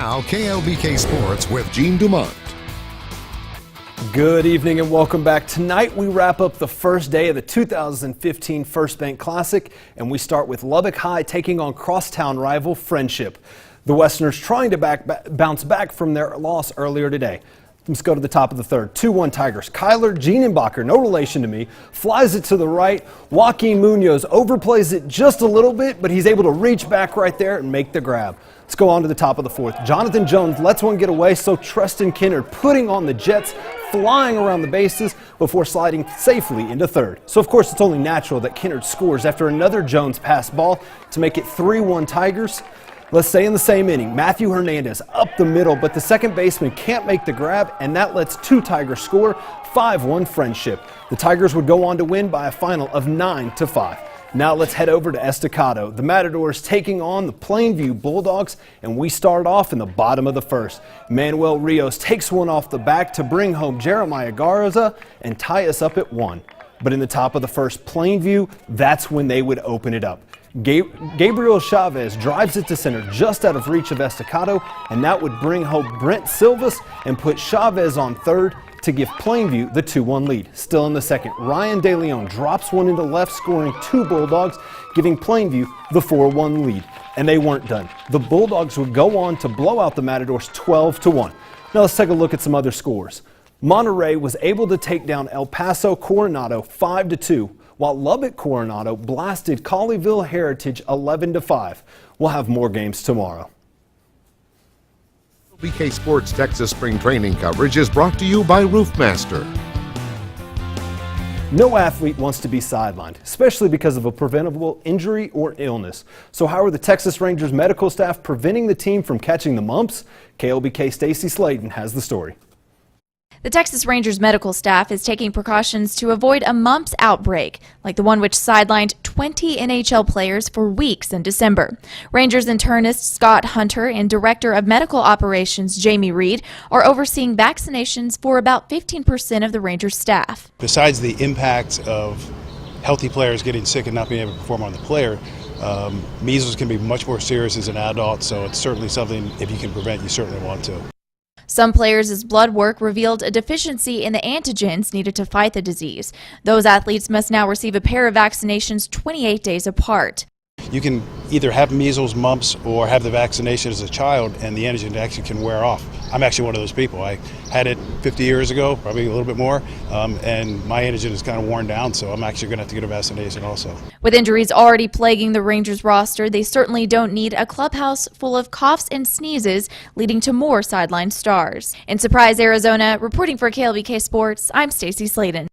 Now, KLBK Sports with Gene Dumont. Good evening and welcome back. Tonight we wrap up the first day of the 2015 First Bank Classic, and we start with Lubbock High taking on crosstown rival Friendship. The Westerners trying to bounce back from their loss earlier today. Let's go to the top of the third. 2-1 Tigers. Kyler Gienenbacher, no relation to me, flies it to the right. Joaquin Munoz overplays it just a little bit, but he's able to reach back right there and make the grab. Let's go on to the top of the fourth. Jonathan Jones lets one get away, so Treston Kennard putting on the Jets, flying around the bases before sliding safely into third. So of course it's only natural that Kennard scores after another Jones pass ball to make it 3-1 Tigers. Let's stay in the same inning. Matthew Hernandez up the middle, but the second baseman can't make the grab, and that lets two Tigers score. 5-1 Friendship. The Tigers would go on to win by a final of 9-5. Now let's head over to Estacado. The Matadors taking on the Plainview Bulldogs, and we start off in the bottom of the first. Manuel Rios takes one off the back to bring home Jeremiah Garza and tie us up at 1. But in the top of the first, Plainview, that's when they would open it up. Gabriel Chavez drives it to center just out of reach of Estacado, and that would bring home Brent Silvas and put Chavez on third to give Plainview the 2-1 lead. Still in the second, Ryan DeLeon drops one into left, scoring two Bulldogs, giving Plainview the 4-1 lead. And they weren't done. The Bulldogs would go on to blow out the Matadors 12-1. Now let's take a look at some other scores. Monterey was able to take down El Paso Coronado 5-2. While Lubbock Coronado blasted Colleyville Heritage 11-5. We'll have more games tomorrow. KLBK Sports Texas Spring Training coverage is brought to you by Roofmaster. No athlete wants to be sidelined, especially because of a preventable injury or illness. So how are the Texas Rangers medical staff preventing the team from catching the mumps? KLBK Stacy Slayton has the story. The Texas Rangers medical staff is taking precautions to avoid a mumps outbreak, like the one which sidelined 20 NHL players for weeks in December. Rangers internist Scott Hunter and Director of Medical Operations Jamie Reed are overseeing vaccinations for about 15% of the Rangers staff. Besides the impact of healthy players getting sick and not being able to perform on the player, measles can be much more serious as an adult, so it's certainly something, if you can prevent, you certainly want to. Some players' blood work revealed a deficiency in the antigens needed to fight the disease. Those athletes must now receive a pair of vaccinations 28 days apart. You can either have measles, mumps, or have the vaccination as a child, and the antigen actually can wear off. I'm actually one of those people. I had it 50 years ago, probably a little bit more, and my antigen is kind of worn down, so I'm actually going to have to get a vaccination also. With injuries already plaguing the Rangers roster, they certainly don't need a clubhouse full of coughs and sneezes, leading to more sideline stars. In Surprise, Arizona, reporting for KLBK Sports, I'm Stacy Slayton.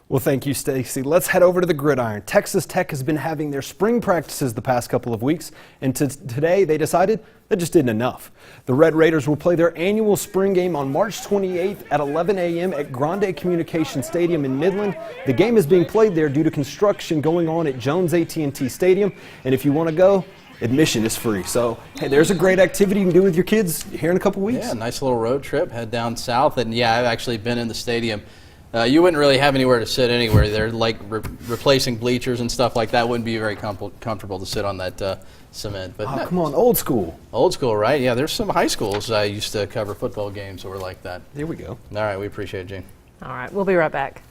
Well, thank you, Stacy. Let's head over to the gridiron. Texas Tech has been having their spring practices the past couple of weeks, and today they decided that just isn't enough. The Red Raiders will play their annual spring game on March 28th at 11 a.m. at Grande Communication Stadium in Midland. The game is being played there due to construction going on at Jones AT&T Stadium, and if you want to go, admission is free. So, hey, there's a great activity you can do with your kids here in a couple weeks. Yeah, nice little road trip, head down south, and yeah, I've actually been in the stadium. You wouldn't really have anywhere to sit anywhere. They're like replacing bleachers and stuff like that. Wouldn't be very comfortable to sit on that cement. But no, come on, old school. Old school, right? Yeah, there's some high schools I used to cover football games that were like that. There we go. All right, we appreciate it, Gene. All right, we'll be right back.